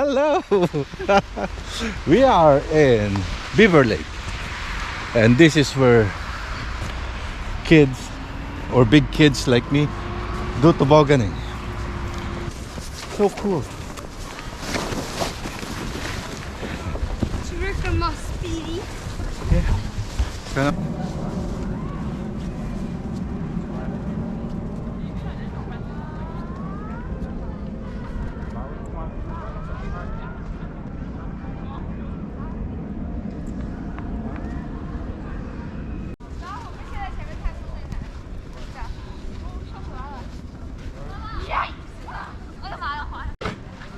Hello! We are in Beaver Lake, and this is where kids or big kids like me do tobogganing. So cool. Should we come more speedy? Yeah.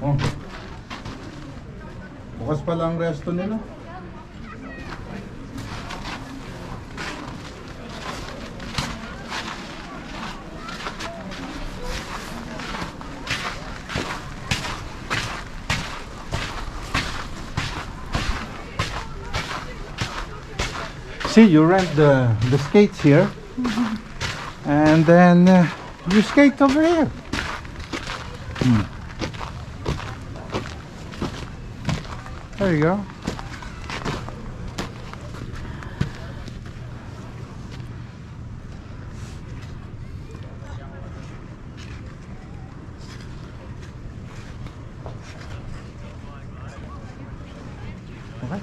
Oh. Bukas pala ang resto nila. See, you rent the skates here, and then you skate over here. There you go. Okay.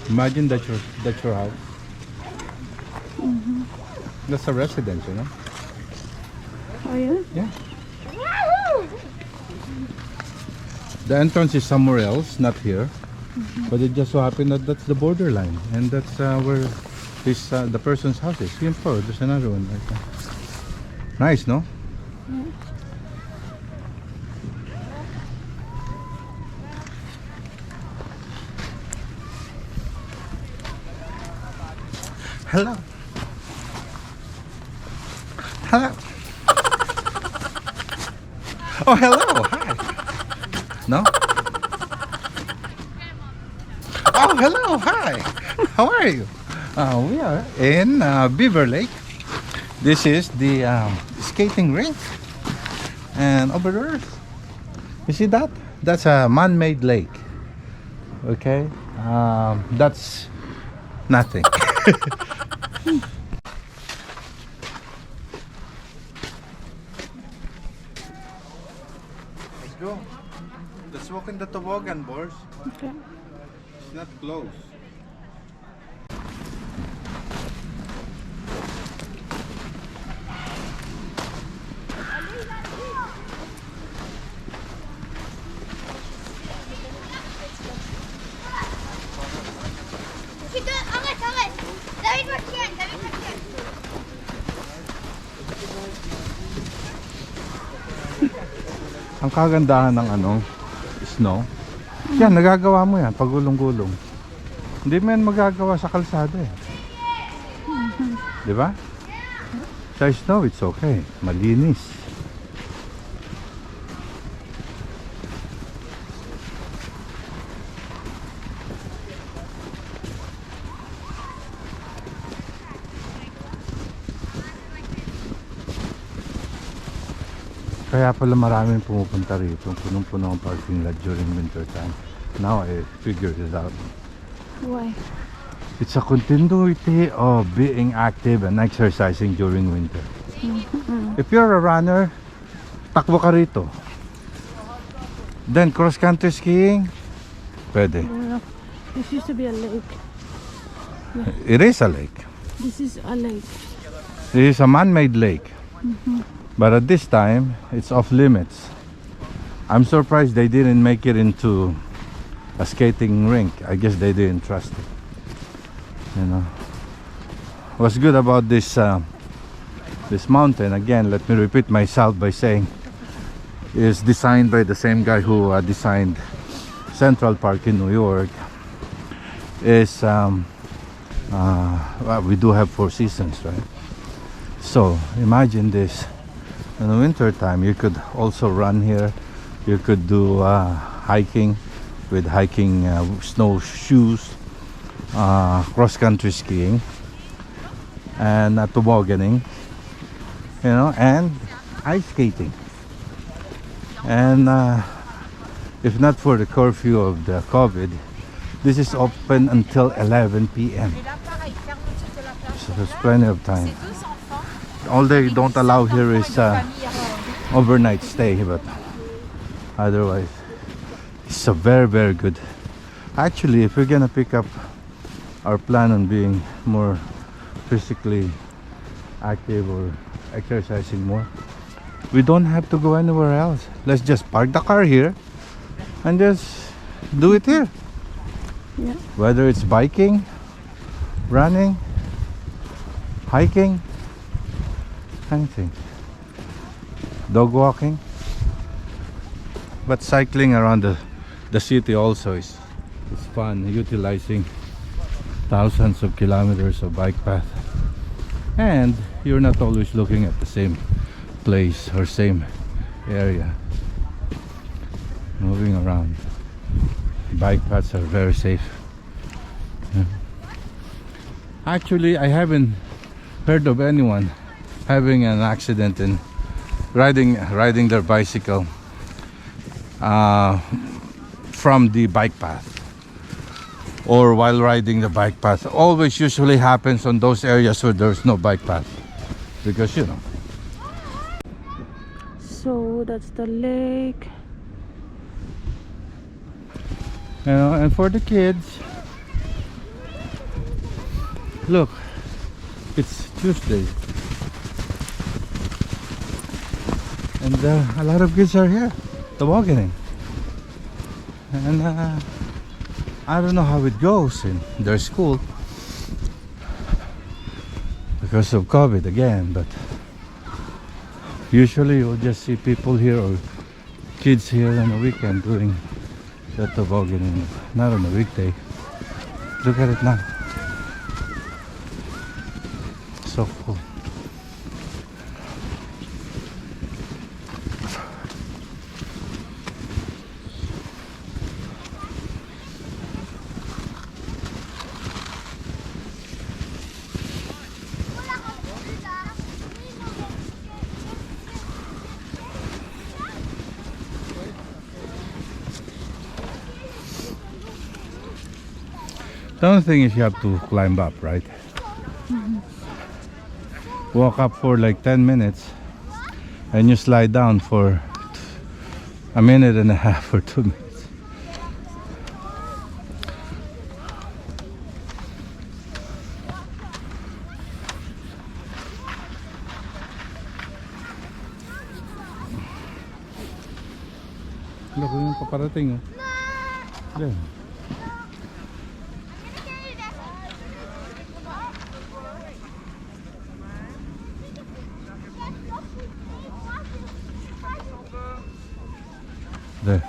Imagine that's your house. That's a residence, you know? Oh yeah? Yeah. The entrance is somewhere else, not here. But it just so happened that that's the borderline, and that's where this the person's house is. Here, there's another one right there. Nice, no? Yeah. Hello. Hello. Oh, hello. Hi. No? Oh, hello. Hi. How are you? We are in Beaver Lake. This is the skating rink. And over there, you see that? That's a man-made lake. Okay? That's nothing. Let's go. Let's walk in the toboggan, boys. Okay. It's not close. Ang kagandahan ng snow. Yan, nagagawa mo yan pag gulong-gulong. Hindi mo yan magagawa sa kalsada eh. Di ba? Sa snow, it's okay. Malinis. Kaya pala maraming pumupunta rito. Punong-puno ang parking lot during winter time. Now I figured it out. Why? It's a continuity of being active and exercising during winter. If you're a runner, takbo ka rito. Then cross-country skiing, pwede. Yeah. This used to be a lake. It is a lake. This is a lake. It is a man-made lake. But at this time, it's off limits. I'm surprised they didn't make it into a skating rink. I guess they didn't trust it. You know, what's good about this this mountain? Again, let me repeat myself by saying, is designed by the same guy who designed Central Park in New York. Is well, we do have 4 seasons, right? So imagine this. In the winter time, you could also run here. You could do hiking with hiking snowshoes. cross-country skiing and tobogganing, you know, and ice skating. And if not for the curfew of the COVID, this is open until 11 p.m. So there's plenty of time. All they don't allow here is overnight stay, but otherwise it's a very, very good. Actually, if we're gonna pick up our plan on being more physically active or exercising more, we don't have to go anywhere else. Let's just park the car here and just do it here. Yeah. Whether it's biking, running, hiking, anything, dog walking. But cycling around the city also is fun, utilizing thousands of kilometers of bike path, and you're not always looking at the same place or same area. Moving around, bike paths are very safe. Yeah. Actually, I haven't heard of anyone having an accident in riding their bicycle from the bike path or while riding the bike path. Always usually happens on those areas where there's no bike path, because you know. So that's the lake. You know, and for the kids, look, it's Tuesday, and a lot of kids are here tobogganing, and I don't know how it goes in their school because of COVID again, but usually you'll just see people here or kids here on the weekend doing the tobogganing, not on a weekday. Look at it now. So cool. The only thing is you have to climb up, right? Walk up for like 10 minutes and you slide down for a minute and a half or 2 minutes. Look, yung paparating, oh. There. There.